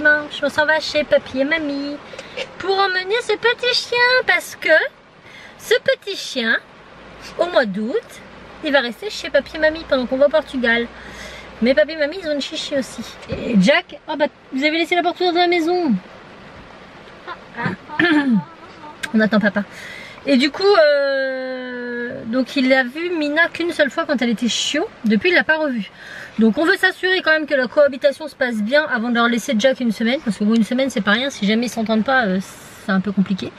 dimanche, on s'en va chez papy et mamie pour emmener ce petit chien parce que ce petit chien, au mois d'août, il va rester chez papy et mamie pendant qu'on va au Portugal. Mais papy et mamie, ils ont une chichi aussi. Et Jack, oh bah, vous avez laissé la porte ouverte de la maison. On attend papa. Et du coup, donc il a vu Mina qu'une seule fois quand elle était chiot. Depuis, il l'a pas revue. Donc on veut s'assurer quand même que la cohabitation se passe bien avant de leur laisser Jack une semaine. Parce que bon, une semaine c'est pas rien, si jamais ils s'entendent pas, c'est un peu compliqué.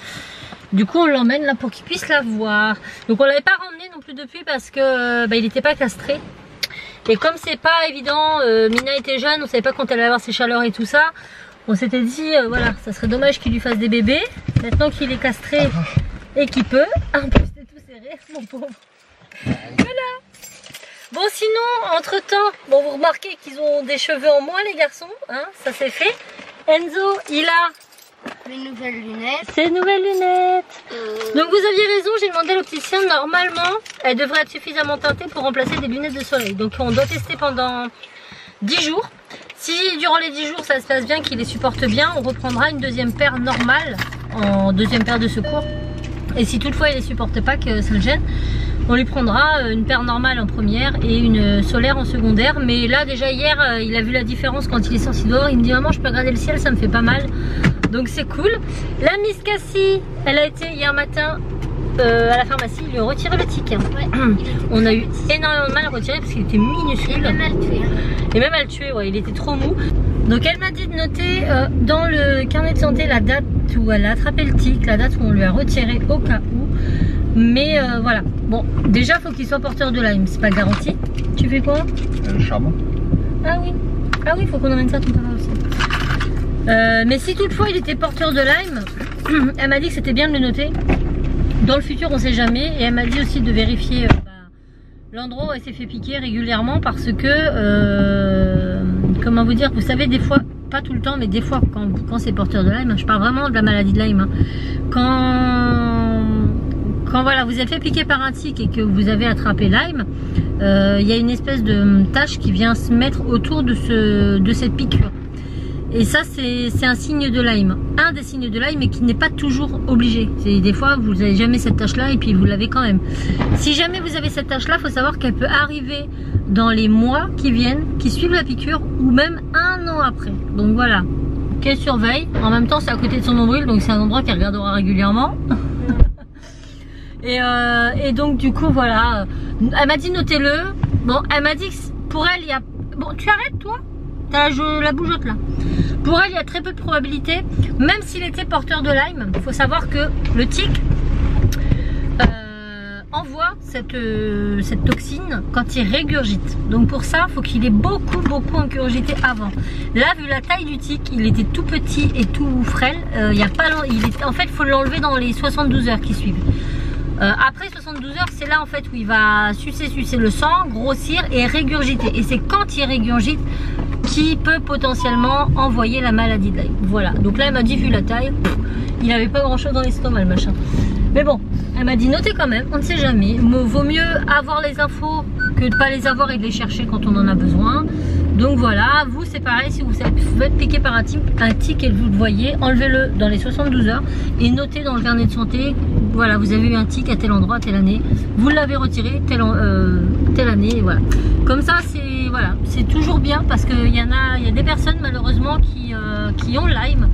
Du coup on l'emmène là pour qu'il puisse la voir. Donc on l'avait pas ramené non plus depuis parce que il n'était pas castré. Et comme c'est pas évident, Mina était jeune, on savait pas quand elle allait avoir ses chaleurs et tout ça. On s'était dit, voilà, ça serait dommage qu'il lui fasse des bébés. Maintenant qu'il est castré et qu'il peut. En plus c'est tout serré, mon pauvre. Voilà. Bon sinon, entre temps, bon vous remarquez qu'ils ont des cheveux en moins les garçons, hein, ça c'est fait. Enzo, il a les nouvelles lunettes. ses nouvelles lunettes. Donc vous aviez raison, j'ai demandé à l'opticien, normalement, elle devrait être suffisamment teintée pour remplacer des lunettes de soleil. Donc on doit tester pendant 10 jours. Si durant les 10 jours ça se passe bien, qu'il les supporte bien, on reprendra une deuxième paire normale, en deuxième paire de secours. Et si toutefois il les supporte pas, que ça le gêne, on lui prendra une paire normale en première et une solaire en secondaire. Mais là déjà hier, il a vu la différence quand il est sorti dehors. Il me dit maman, je peux regarder le ciel, ça me fait pas mal. Donc c'est cool. La Miss Cassie, elle a été hier matin à la pharmacie, ils lui ont retiré le tic. Ouais, on a eu énormément de mal à retirer parce qu'il était minuscule. Et même à le tuer. Et même à le tuer, ouais, il était trop mou. Donc elle m'a dit de noter dans le carnet de santé la date où elle a attrapé le tic, la date où on lui a retiré au cas où. Mais voilà, bon, déjà faut qu'il soit porteur de Lyme, c'est pas garanti. Tu fais quoi? Charbon. Ah oui, faut qu'on emmène ça ton papa aussi. Mais si toutefois il était porteur de Lyme, elle m'a dit que c'était bien de le noter. Dans le futur on sait jamais. Et elle m'a dit aussi de vérifier l'endroit où elle s'est fait piquer régulièrement parce que, comment vous dire, vous savez des fois, pas tout le temps, mais des fois quand c'est porteur de Lyme, je parle vraiment de la maladie de Lyme, hein, quand voilà, vous êtes fait piquer par un tic et que vous avez attrapé Lyme, il y a une espèce de tache qui vient se mettre autour de cette piqûre. Et ça, c'est un signe de Lyme. Un des signes de Lyme, mais qui n'est pas toujours obligé. Des fois, vous n'avez jamais cette tache-là et puis vous l'avez quand même. Si jamais vous avez cette tache-là, il faut savoir qu'elle peut arriver dans les mois qui viennent, qui suivent la piqûre, ou même 1 an après. Donc voilà, qu'elle surveille. En même temps, c'est à côté de son nombril, donc c'est un endroit qu'elle regardera régulièrement. Et donc du coup voilà, elle m'a dit notez-le. Bon, elle m'a dit que pour elle il y a... Bon, tu arrêtes toi, t'as la bougeotte là. Pour elle il y a très peu de probabilité, même s'il était porteur de Lyme. Il faut savoir que le tic envoie cette toxine quand il régurgite. Donc pour ça, il faut qu'il ait beaucoup ingurgité avant. Là, vu la taille du tic, il était tout petit et tout frêle. En fait, il faut l'enlever dans les 72 heures qui suivent. Après 72 heures, c'est là en fait où il va sucer le sang, grossir et régurgiter. Et c'est quand il régurgite qui peut potentiellement envoyer la maladie de Lyme. Voilà, donc là elle m'a dit vu la taille, il n'avait pas grand chose dans l'estomac le machin. Mais bon, elle m'a dit notez quand même, on ne sait jamais. Vaut mieux avoir les infos que de ne pas les avoir et de les chercher quand on en a besoin. Donc voilà, vous c'est pareil, si vous êtes piqué par un tic et que vous le voyez, enlevez-le dans les 72 heures et notez dans le carnet de santé, voilà, vous avez eu un tic à tel endroit, telle année, vous l'avez retiré telle année, et voilà. Comme ça, c'est toujours bien parce qu'il y a des personnes malheureusement qui ont Lyme,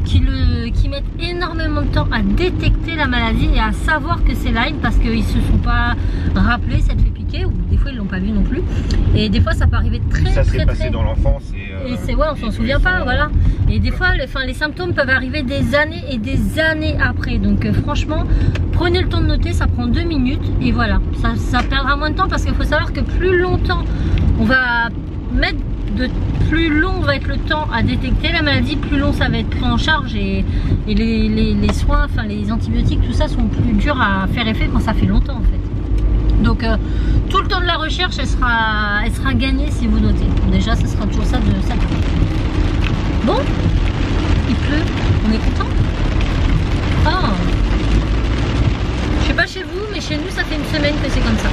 qui mettent énormément de temps à détecter la maladie et à savoir que c'est Lyme parce qu'ils ne se sont pas rappelés s'être fait piquer, ou des fois ils l'ont pas vu non plus. Et des fois ça peut arriver ça s'est passé dans l'enfance et c'est ouais, on s'en souvient pas, voilà. Et des fois les symptômes peuvent arriver des années et des années après. Donc franchement, prenez le temps de noter, ça prend 2 minutes et voilà, ça perdra moins de temps parce qu'il faut savoir que plus longtemps on va mettre plus long va être le temps à détecter la maladie, plus long ça va être pris en charge et les soins, enfin les antibiotiques, tout ça sont plus durs à faire effet quand ça fait longtemps en fait. Donc tout le temps de la recherche elle sera gagnée si vous notez. Déjà ça sera toujours ça de ça. Bon, il pleut, on est content. Oh, je sais pas chez vous, mais chez nous ça fait une semaine que c'est comme ça.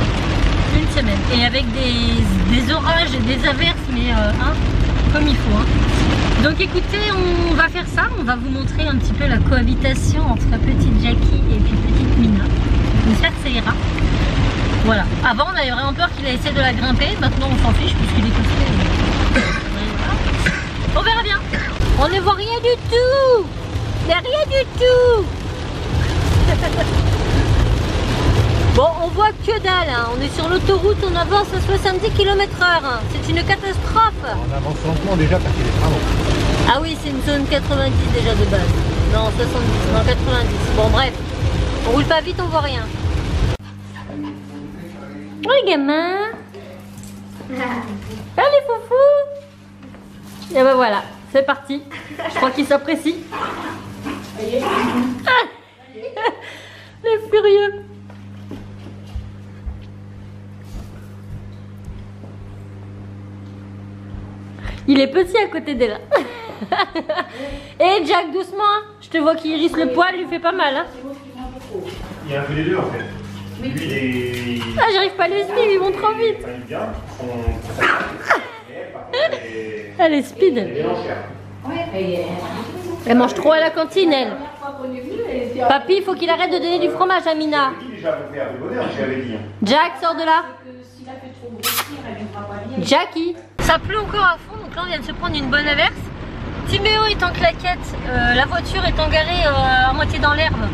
Une semaine. Et avec des orages et des averses, mais comme il faut. Hein. Donc écoutez, on va faire ça, on va vous montrer un petit peu la cohabitation entre petite Jackie et puis petite Mina. J'espère que ça ira. Voilà, avant on avait vraiment peur qu'il ait essayé de la grimper, maintenant on s'en fiche puisqu'il est costaud. On verra bien. On ne voit rien du tout. Il n'y a rien du tout. Bon, on voit que dalle, hein. On est sur l'autoroute, on avance à 70 km/h. C'est une catastrophe. On avance lentement déjà parce qu'il est travaux. Ah oui, c'est une zone 90 déjà de base. Non, 70, non 90. Bon, bref. On roule pas vite, on voit rien. Oh les gamins. Ah les foufous. Et ben voilà, c'est parti. Je crois qu'ils s'apprécient. Ah, les furieux. Il est petit à côté d'elle. Et Jack, doucement. Je te vois qu'il hérisse le poil, lui fait pas mal. Hein. Il y a un peu les deux en fait. Lui, il est... Ah, j'arrive pas à les suivre, ils vont trop vite. Elle est speed. Elle mange trop à la cantine, elle. Papy, il faut qu'il arrête de donner du fromage à Mina. Jack, sors de là. Jackie. Ça pleut encore à fond, donc là on vient de se prendre une bonne averse. Timéo est en claquette, la voiture est engarée à moitié dans l'herbe.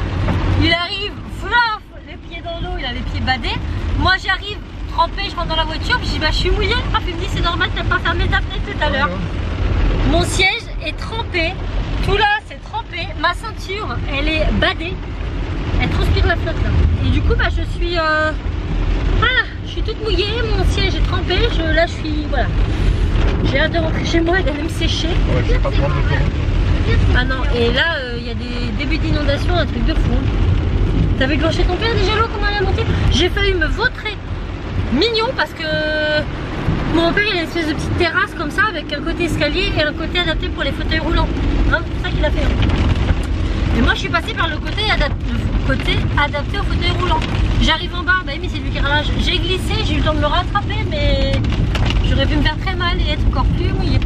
Il arrive, flaf, les pieds dans l'eau, il a les pieds badés. Moi j'arrive trempée, je rentre dans la voiture, puis je dis bah je suis mouillée. Ah, puis il me dit c'est normal, t'as pas fermé ta fenêtre tout à l'heure. Mon siège est trempé, tout là c'est trempé, ma ceinture elle est badée, elle transpire la flotte là. Et du coup bah je suis je suis toute mouillée, mon siège est trempé, là je suis, voilà. J'ai hâte de rentrer chez moi et d'aller me sécher. Ouais, je vais pas prendre l'autoroute. Ah non, et là il y a des débuts d'inondation, un truc de fou. T'as vu chez ton père déjà l'eau comment elle a monté? J'ai failli me vautrer. Mignon parce que mon père il a une espèce de petite terrasse comme ça avec un côté escalier et un côté adapté pour les fauteuils roulants. Hein, c'est ça qu'il a fait. Et moi je suis passée par le côté adapté au fauteuil roulant. J'arrive en bas, bah oui mais c'est du carrelage. J'ai glissé, j'ai eu le temps de me rattraper mais j'aurais pu me faire très mal et être encore plus mouillée.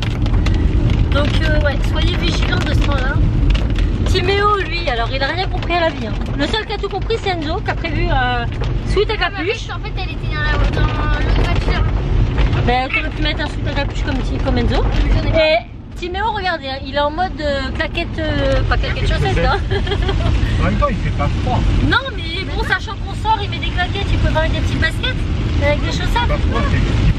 Donc ouais, soyez vigilants de ce temps-là. Timéo lui, alors il a rien compris à la vie. Hein. Le seul qui a tout compris c'est Enzo qui a prévu sweat à capuche. En fait elle était dans le voiture. Ben tu aurais pu mettre un sweat à capuche comme Enzo. Et Timéo, regardez, hein, il est en mode claquette, pas claquette chaussette. Hein. En même temps, il fait pas froid. Non, mais bon, sachant qu'on sort, il met des claquettes, il peut pas mettre des petites baskets avec des chaussettes. Pas froid,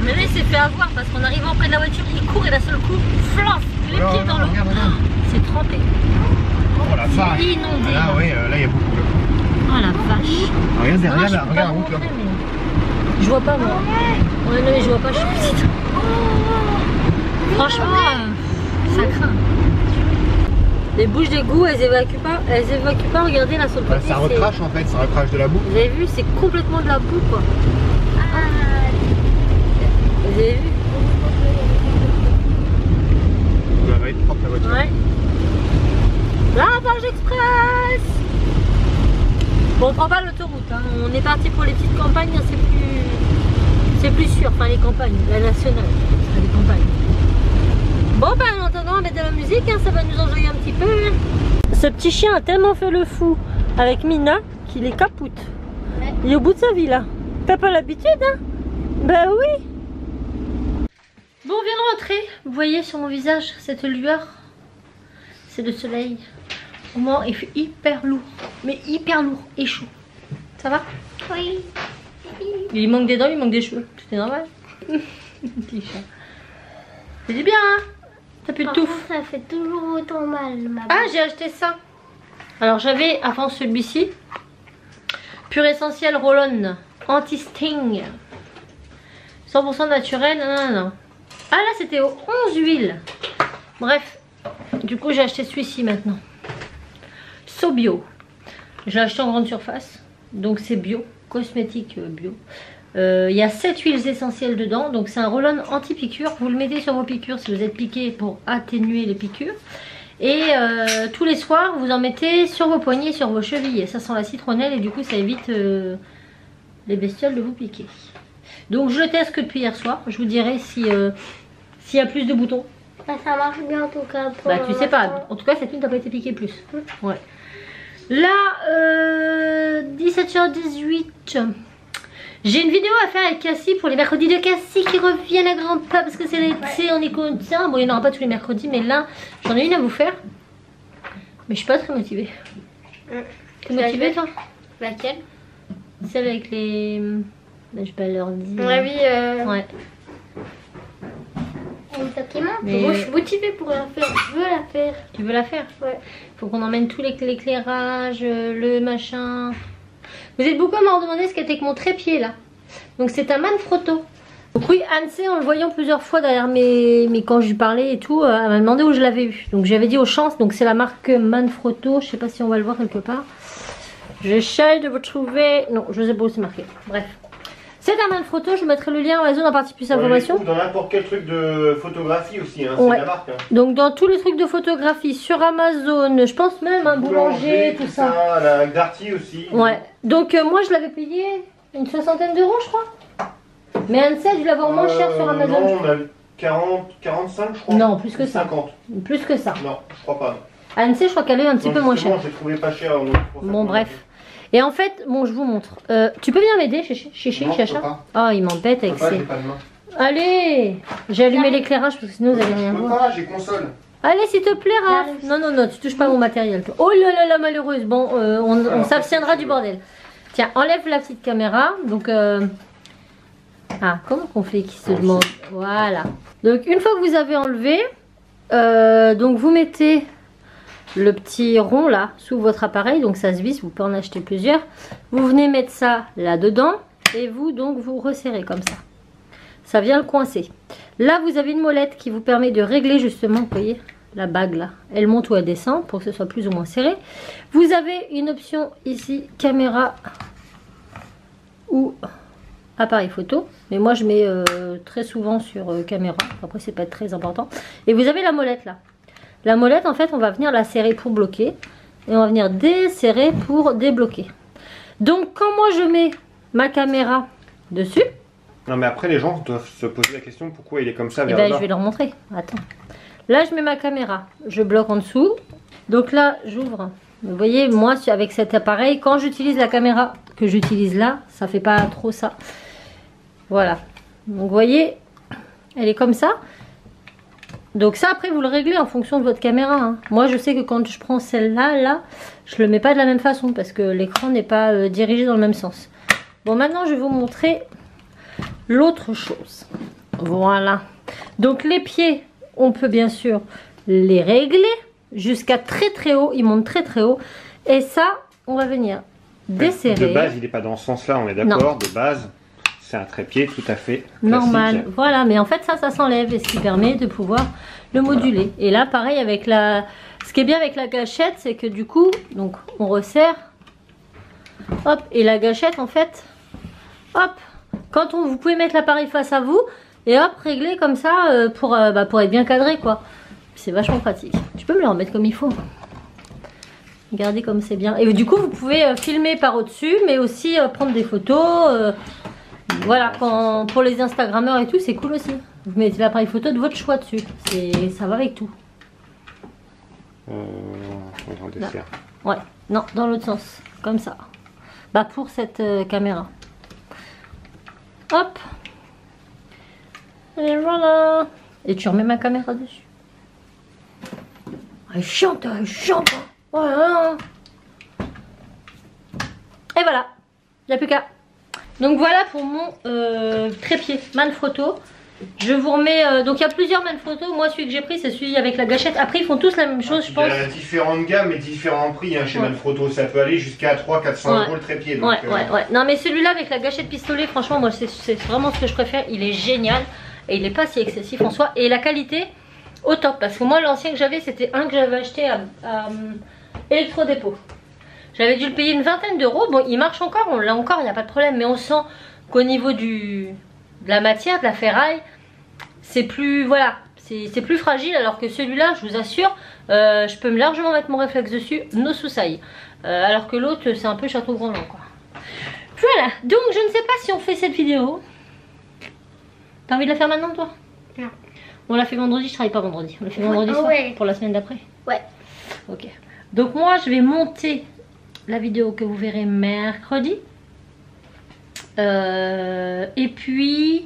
mais là, il s'est fait avoir parce qu'en arrivant près de la voiture, il court et d'un seul coup, flaf, les pieds dans l'eau. C'est trempé. Oh la vache. Inondé. Là, oui, là, il y a beaucoup. Là. Oh la vache. Regarde derrière, je là, peux regarde pas la route là. montrer, mais... Je vois pas moi. Ouais, non, mais je vois pas, je suis petite. Franchement, ça craint. Les bouches d'égout, elles évacuent pas, regardez là sur le côté. Ça recrache en fait, ça recrache de la boue. Vous avez vu, c'est complètement de la boue quoi. Vous avez vu? Elle va être propre la voiture. Ouais. Lavage express. Bon, on prend pas l'autoroute, hein. On est parti pour les petites campagnes, hein. C'est plus sûr, enfin les campagnes, la nationale, les campagnes. Bon ben en attendant on va mettre de la musique, hein, ça va nous enjoyer un petit peu. Ce petit chien a tellement fait le fou avec Mina qu'il est capoute. Ouais. Il est au bout de sa vie là. T'as pas l'habitude hein? Bah oui. Bon on vient de rentrer. Vous voyez sur mon visage cette lueur? C'est le soleil. Au moment il fait hyper lourd. Mais hyper lourd et chaud. Ça va? Oui. Il manque des dents, il manque des cheveux. C'est normal. Petit chat. C'est du bien hein? T'as plus de touffe. Ça fait toujours autant mal ma Ah j'ai acheté ça. Alors j'avais avant celui-ci Pure Essentiel Roll-On Anti-Sting 100% naturel. Non. Ah là c'était aux 11 huiles. Bref. Du coup j'ai acheté celui-ci maintenant. So bio. J'ai acheté en grande surface. Donc c'est bio. Cosmétique bio. Il y a 7 huiles essentielles dedans, donc c'est un roll-on anti-piqûre. Vous le mettez sur vos piqûres si vous êtes piqué pour atténuer les piqûres. Et tous les soirs, vous en mettez sur vos poignets, sur vos chevilles. Ça sent la citronnelle et du coup ça évite les bestioles de vous piquer. Donc je le teste que depuis hier soir. Je vous dirai s'il y a plus de boutons. Ça marche bien en tout cas. Pour Bah tu sais pas, en tout cas cette nuit t'as pas été piqué plus. Ouais. Là, 17h18. J'ai une vidéo à faire avec Cassie pour les mercredis de Cassie qui reviennent à grands pas parce que c'est l'été, on est content. Bon, il n'y en aura pas tous les mercredis, mais là, j'en ai une à vous faire. Mais je suis pas très motivée. T'es motivée toi? Laquelle? Celle avec les... Ben, je vais pas leur dire. Ouais, oui. Ouais. Une document. Mais- Moi, je suis motivée pour la faire. Je veux la faire. Tu veux la faire? Ouais. Faut qu'on emmène tout l'éclairage, le machin. Vous êtes beaucoup à m'en demander ce qu'était avec mon trépied là. Donc c'est un Manfrotto. Donc oui, Anne-C, en le voyant plusieurs fois derrière mes quand je lui parlais et tout, elle m'a demandé où je l'avais eu. Donc j'avais dit aux chances, donc c'est la marque Manfrotto. Je sais pas si on va le voir quelque part. J'essaie de vous trouver. Non, je sais pas où c'est marqué. Bref. C'est un Manfrotto, je vous mettrai le lien dans la zone à partie plus information. Dans n'importe quel truc de photographie aussi, hein, Ouais. c'est la marque. Hein. Donc dans tous les trucs de photographie sur Amazon, je pense même un boulanger, tout ça. La Darty aussi. Ouais. Donc moi je l'avais payé une 60aine d'euros je crois. Mais Anne-C a dû l'avoir moins cher sur Amazon. Non, on a 40, 45 je crois. Non, plus que ça. 50. Plus que ça. Non, je crois pas. Anne-C je crois qu'elle est un petit Non, peu moins justement, chère. j'ai trouvé pas cher. Bon bref. Et en fait, bon je vous montre. Tu peux venir m'aider chez Chacha? Oh il m'embête avec ses... J'ai pas de main. Allez, j'ai allumé l'éclairage parce que sinon vous allez rien Je peux voir. pas, j'ai console. Allez s'il te plaît Raph. Non non non, tu touches pas à mon matériel. Oh là là la malheureuse. Bon on s'abstiendra du bordel. Tiens, enlève la petite caméra. Donc ah comment qu'on fait qui se demande? Voilà. Donc une fois que vous avez enlevé, donc vous mettez le petit rond là sous votre appareil, donc ça se visse, vous pouvez en acheter plusieurs. Vous venez mettre ça là dedans et vous donc vous resserrez comme ça. Ça vient le coincer. Là vous avez une molette qui vous permet de régler justement, vous voyez la bague là, elle monte ou elle descend pour que ce soit plus ou moins serré. Vous avez une option ici caméra ou appareil photo, mais moi je mets très souvent sur caméra, après c'est pas très important. Et vous avez la molette là. La molette en fait on va venir la serrer pour bloquer et on va venir desserrer pour débloquer. Donc quand moi je mets ma caméra dessus, Non mais après les gens doivent se poser la question pourquoi il est comme ça eh vers ben, le bas. je vais leur montrer. Attends. Là je mets ma caméra, je bloque en dessous. Donc là j'ouvre. Vous voyez moi avec cet appareil, quand j'utilise la caméra que j'utilise là, ça fait pas trop ça. Voilà. Donc vous voyez, elle est comme ça. Donc ça après vous le réglez en fonction de votre caméra. Hein. Moi je sais que quand je prends celle-là, là, je le mets pas de la même façon parce que l'écran n'est pas dirigé dans le même sens. Bon maintenant je vais vous montrer l'autre chose. Voilà. Donc les pieds, on peut bien sûr les régler jusqu'à très très haut. Ils montent très très haut. Et ça, on va venir desserrer. De base il n'est pas dans ce sens là, on est d'accord. De base c'est un trépied tout à fait normal. classique. Voilà, mais en fait ça s'enlève et ce qui permet de pouvoir le moduler. Et là pareil avec la... Ce qui est bien avec la gâchette, c'est que du coup, donc on resserre. Hop, et la gâchette en fait, hop, quand vous pouvez mettre l'appareil face à vous et hop, régler comme ça pour être bien cadré quoi. C'est vachement pratique. Tu peux me le remettre comme il faut. Regardez comme c'est bien. Et du coup vous pouvez filmer par au-dessus, mais aussi prendre des photos. Voilà, pour les Instagrammeurs et tout, c'est cool aussi. Vous mettez l'appareil photo de votre choix dessus. Ça va avec tout. On dessert. Ouais, non, dans l'autre sens. Comme ça. Bah pour cette caméra. Hop. Et voilà. Et tu remets ma caméra dessus. Elle chante, elle chante. Voilà. Et voilà. Il n'y a plus qu'à. Donc voilà pour mon trépied Manfrotto. Je vous remets, donc il y a plusieurs Manfrotto. Moi celui que j'ai pris c'est celui avec la gâchette. Après ils font tous la même chose je pense. Il y a différentes gammes et différents prix hein, chez Manfrotto. Ça peut aller jusqu'à 300-400 euros le trépied. Donc, ouais. Non mais celui-là avec la gâchette pistolet, franchement moi c'est vraiment ce que je préfère. Il est génial et il n'est pas si excessif en soi. Et la qualité au top. Parce que moi l'ancien que j'avais c'était un que j'avais acheté à Electrodépôt. J'avais dû le payer une vingtaine d'euros. Bon, il marche encore, on l'a encore, il n'y a pas de problème. Mais on sent qu'au niveau de la matière, de la ferraille, c'est plus, voilà, c'est plus fragile. Alors que celui-là, je vous assure, je peux largement mettre mon réflexe dessus, no souci. Alors que l'autre, c'est un peu château Grandland, quoi. Voilà, donc je ne sais pas si on fait cette vidéo. T'as envie de la faire maintenant, toi? Non. On l'a fait vendredi, je travaille pas vendredi. On l'a fait vendredi soir pour la semaine d'après. Ouais. Ok. Donc moi je vais monter la vidéo que vous verrez mercredi. Et puis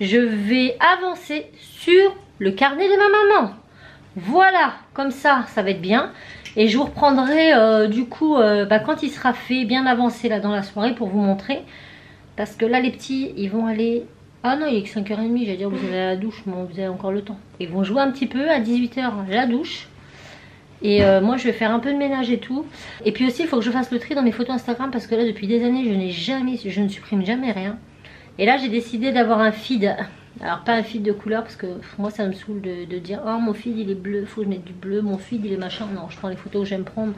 je vais avancer sur le carnet de ma maman. Voilà, comme ça va être bien. Et je vous reprendrai du coup quand il sera fait, bien avancé là dans la soirée pour vous montrer. Parce que là les petits ils vont aller... Ah non, il est que 5h30, j'allais dire vous allez à la douche, mais vous avez encore le temps. Ils vont jouer un petit peu à 18h la douche. Et moi je vais faire un peu de ménage et tout. Et puis aussi il faut que je fasse le tri dans mes photos Instagram parce que là depuis des années je ne supprime jamais rien. Et là j'ai décidé d'avoir un feed. Alors pas un feed de couleur parce que moi ça me saoule de dire oh mon feed il est bleu, faut que je mette du bleu, mon feed il est machin. Non, je prends les photos que j'aime prendre.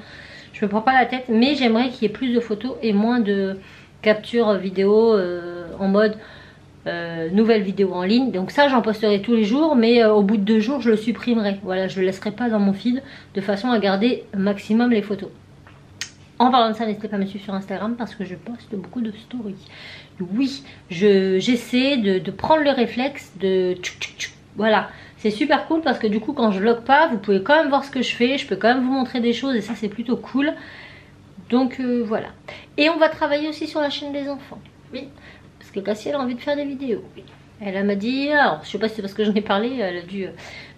Je me prends pas la tête, mais j'aimerais qu'il y ait plus de photos et moins de captures vidéo en mode nouvelle vidéo en ligne. Donc ça j'en posterai tous les jours, mais au bout de 2 jours je le supprimerai. Voilà, je le laisserai pas dans mon feed de façon à garder maximum les photos. En parlant de ça, n'hésitez pas à me suivre sur Instagram parce que je poste beaucoup de stories. Oui, j'essaie de prendre le réflexe de voilà, c'est super cool parce que du coup quand je vlog pas, vous pouvez quand même voir ce que je fais, je peux quand même vous montrer des choses et ça c'est plutôt cool. Donc voilà. Et on va travailler aussi sur la chaîne des enfants. Oui. Parce que Cassie elle a envie de faire des vidéos. Elle m'a dit, alors je sais pas si c'est parce que j'en ai parlé, elle a dû...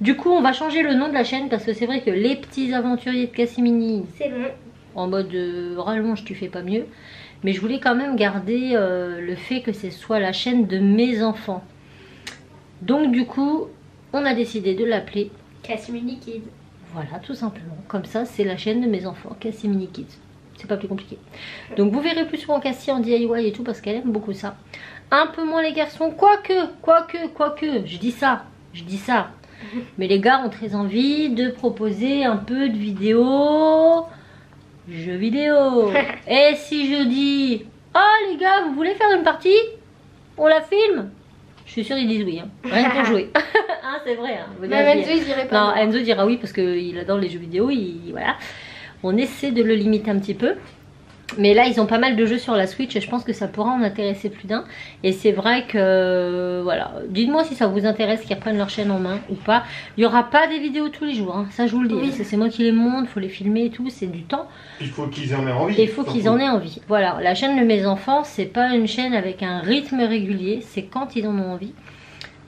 Du coup on va changer le nom de la chaîne parce que c'est vrai que les petits aventuriers de Cassimini, c'est bon. En mode rallonge tu fais pas mieux. Mais je voulais quand même garder le fait que ce soit la chaîne de mes enfants. Donc du coup on a décidé de l'appeler Cassimini Kids. Voilà, tout simplement. Comme ça c'est la chaîne de mes enfants, Cassimini Kids. C'est pas plus compliqué. Donc vous verrez plus souvent Cassie en DIY et tout parce qu'elle aime beaucoup ça. Un peu moins les garçons, quoique. Je dis ça. Mais les gars ont très envie de proposer un peu de vidéos, jeux vidéo. Et si je dis, oh les gars, vous voulez faire une partie? On la filme? Je suis sûre ils disent oui. Hein. Rien pour jouer. Hein, c'est vrai. Hein. Même Enzo il dirait pas. Non, Enzo dira oui parce qu'il adore les jeux vidéo. Voilà. On essaie de le limiter un petit peu. Mais là ils ont pas mal de jeux sur la Switch et je pense que ça pourra en intéresser plus d'un. Et c'est vrai que voilà, dites-moi si ça vous intéresse qu'ils reprennent leur chaîne en main ou pas. Il n'y aura pas des vidéos tous les jours, hein. Ça je vous le dis, oui. C'est moi qui les monte, il faut les filmer et tout, c'est du temps. Il faut qu'ils en aient envie. Il faut qu'ils en aient envie. Voilà, la chaîne de mes enfants c'est pas une chaîne avec un rythme régulier, c'est quand ils en ont envie.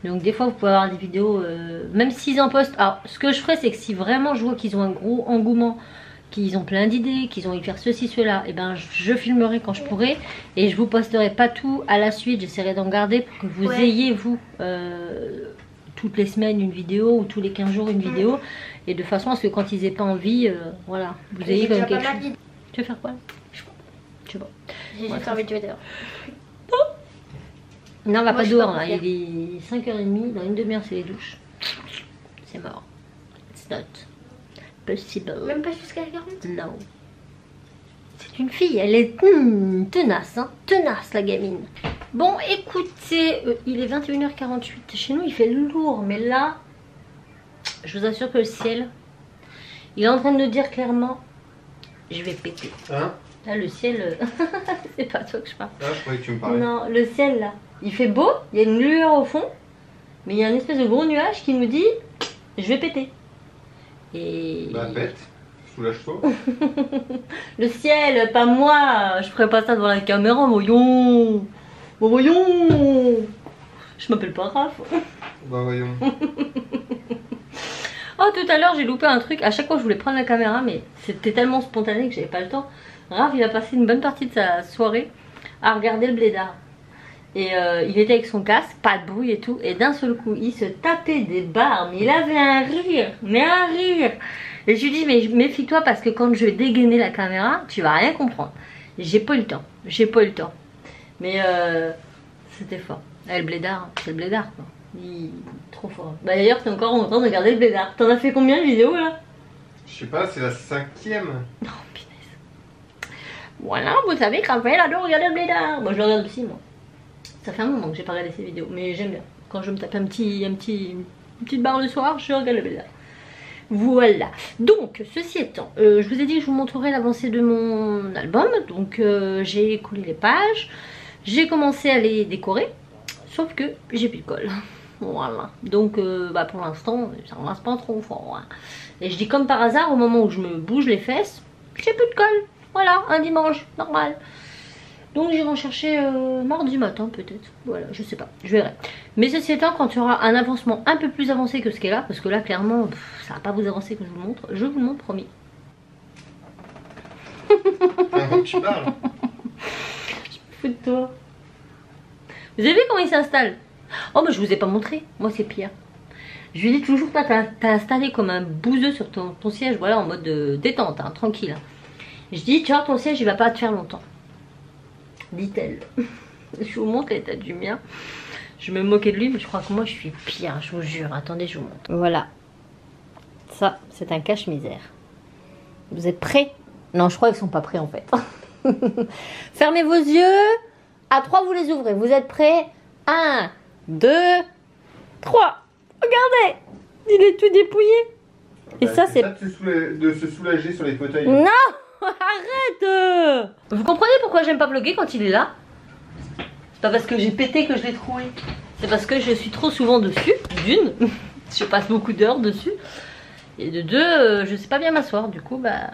Donc des fois vous pouvez avoir des vidéos, même s'ils en postent. Alors ce que je ferai c'est que si vraiment je vois qu'ils ont un gros engouement, qu'ils ont plein d'idées, qu'ils ont envie de faire ceci, cela, et ben je filmerai quand je pourrai et je vous posterai pas tout à la suite, j'essaierai d'en garder pour que vous ayez vous toutes les semaines une vidéo ou tous les 15 jours une vidéo et de façon à ce que quand ils aient pas envie, voilà, vous ayez quand même quelque chose. Tu veux faire quoi? Je sais pas. J'ai juste envie de jouer dehors. Non, on va pas dehors là, il est 5h30, dans une demi-heure c'est les douches. C'est mort. It's not possible. Même pas jusqu'à 40? Non. C'est une fille, elle est tenace, hein, tenace la gamine. Bon, écoutez, il est 21h48. Chez nous, il fait lourd, mais là, je vous assure que le ciel, il est en train de nous dire clairement, je vais péter. Hein? Là, le ciel, c'est pas toi que je parle. Ah, je croyais que tu me parlais. Non, le ciel là, il fait beau, il y a une lueur au fond, mais il y a une espèce de gros nuage qui nous dit, je vais péter. Et... Bah pète, soulage-toi. Le ciel, pas moi. Je ferai pas ça devant la caméra, voyons. Voyons. Je m'appelle pas Raph. Bah voyons. Oh, tout à l'heure j'ai loupé un truc. À chaque fois je voulais prendre la caméra, mais c'était tellement spontané que j'avais pas le temps. Raph il a passé une bonne partie de sa soirée à regarder le blédard. Et il était avec son casque, pas de bruit et tout. Et d'un seul coup, il se tapait des barres. Mais il avait un rire. Mais un rire. Et je lui dis, mais méfie-toi parce que quand je vais dégainer la caméra, tu vas rien comprendre. J'ai pas eu le temps. J'ai pas eu le temps. Mais c'était fort. Le blédard, c'est le blédard quoi. Il est trop fort. Bah d'ailleurs, t'es encore en train de regarder le blédard. T'en as fait combien de vidéos là? Je sais pas, c'est la 5e. Non, punaise. Voilà, vous savez que Raphaël adore regarder le blédard. Moi je le regarde aussi moi. Ça fait un moment que j'ai pas regardé ces vidéos, mais j'aime bien. Quand je me tape une petite barre le soir, je regarde le blédard. Voilà. Donc, ceci étant, je vous ai dit que je vous montrerai l'avancée de mon album. Donc, j'ai collé les pages. J'ai commencé à les décorer. Sauf que j'ai plus de colle. Voilà. Donc bah pour l'instant, ça ne rase pas trop fort. Hein. Et je dis comme par hasard, au moment où je me bouge les fesses, j'ai plus de colle. Voilà, un dimanche, normal. Donc j'irai en chercher mardi matin peut-être. Voilà, je sais pas, je verrai. Mais ceci étant, quand il y aura un avancement un peu plus avancé que ce qui est là, parce que là clairement, ça va pas vous avancer que je vous le montre. Je vous le montre, promis. Tu parles. Je me fous de toi. Vous avez vu comment il s'installe? Oh mais je vous ai pas montré, moi c'est pire. Je lui dis toujours, t'as installé comme un bouseux sur ton siège, voilà, en mode détente, hein, tranquille. Je dis, tu vois, ton siège il va pas te faire longtemps. Dit-elle. Je vous montre l'état du mien. Je me moquais de lui, mais je crois que moi je suis pire, je vous jure. Attendez, je vous montre. Voilà. Ça, c'est un cache-misère. Vous êtes prêts? Non, je crois qu'ils sont pas prêts en fait. Fermez vos yeux. À 3, vous les ouvrez. Vous êtes prêts? 1, 2, 3. Regardez, il est tout dépouillé. Et Bah, ça, c'est... de se soulager sur les fauteuils. Non, arrête. Vous comprenez pourquoi j'aime pas vlogger quand il est là? C'est pas parce que j'ai pété que je l'ai trouvé. C'est parce que je suis trop souvent dessus, d'une. Je passe beaucoup d'heures dessus. Et de deux, je sais pas bien m'asseoir. Du coup, bah...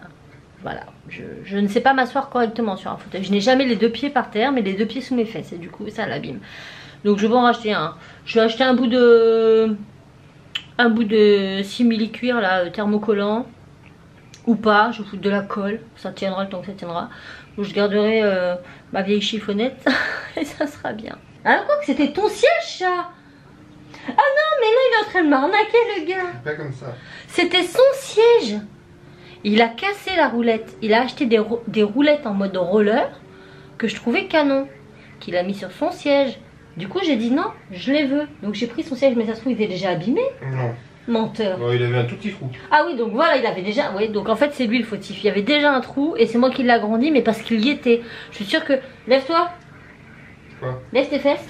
Voilà, je ne sais pas m'asseoir correctement sur un fauteuil. Je n'ai jamais les deux pieds par terre, mais les deux pieds sous mes fesses. Et du coup, ça l'abîme. Donc je vais en racheter un. Je vais acheter un bout de simili-cuir là, thermocollant. Ou pas, je fous de la colle. Ça tiendra le temps que ça tiendra. Ou je garderai ma vieille chiffonnette. Et ça sera bien. Alors quoi que c'était ton siège, ça? Ah non, mais là il est en train de m'arnaquer le gars. Pas comme ça. C'était son siège. Il a cassé la roulette. Il a acheté des roulettes en mode roller que je trouvais canon. Qu'il a mis sur son siège. Du coup, j'ai dit non, je les veux. Donc j'ai pris son siège, mais ça se trouve, il était déjà abîmé. Non. Menteur. Non, il avait un tout petit trou. Ah oui, donc voilà, il avait déjà... Oui, donc en fait, c'est lui le fautif. Il y avait déjà un trou et c'est moi qui l'ai agrandi, mais parce qu'il y était. Je suis sûre que... Lève-toi. Quoi? Lève tes fesses.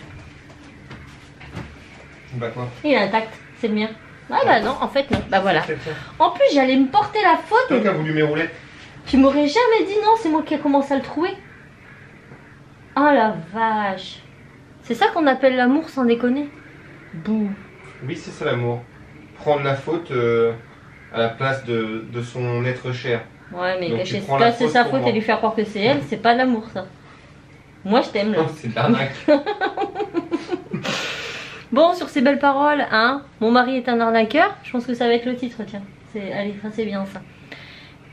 Bah quoi? Il est intact, c'est le mien. Ah bah non, en fait non. Bah voilà. C'est ça. En plus, j'allais me porter la faute. Toi qui as voulu mes roulettes. Tu m'aurais jamais dit non, c'est moi qui ai commencé à le trouver. Oh la vache. C'est ça qu'on appelle l'amour sans déconner. Bouh. Oui, c'est ça l'amour. Prendre la faute à la place de son être cher. Ouais, mais Donc, cacher tu prends la faute sa pour faute moi. et lui faire croire que c'est elle, c'est pas l'amour ça. Moi je t'aime là. Non, c'est de l'arnaque. Bon, sur ces belles paroles, hein, mon mari est un arnaqueur. Je pense que ça va être le titre, tiens. Allez, ça c'est bien ça.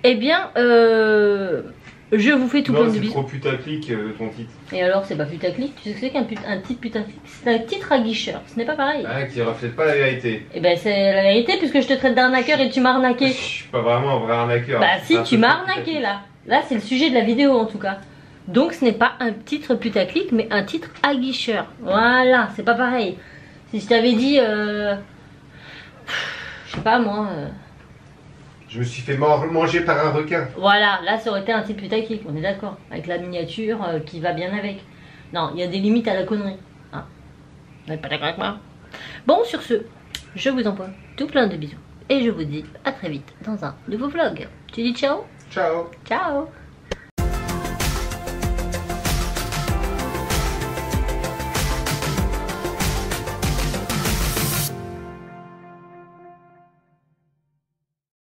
Eh bien, je vous fais tout plein Non, de c'est bisous. trop putaclic ton titre. Et alors, c'est pas putaclic. Tu sais ce que c'est qu'un titre putaclic? C'est un titre aguicheur. Ce n'est pas pareil. Ah, qui reflète pas la vérité. Eh ben, c'est la vérité puisque je te traite d'arnaqueur et tu m'as Je arnaqué. suis pas vraiment un vrai arnaqueur. Bah C'est si, un tu peu m'as putaclic. arnaqué là. Là, c'est le sujet de la vidéo en tout cas. Donc, ce n'est pas un titre putaclic, mais un titre aguicheur. Voilà, c'est pas pareil. Si je t'avais dit, je sais pas moi. Je me suis fait manger par un requin. Voilà, là, ça aurait été un titre putaclic, on est d'accord. Avec la miniature qui va bien avec. Non, il y a des limites à la connerie. Hein, vous n'êtes pas d'accord avec moi? Bon, sur ce, je vous envoie tout plein de bisous. Et je vous dis à très vite dans un nouveau vlog. Tu dis ciao? Ciao. Ciao.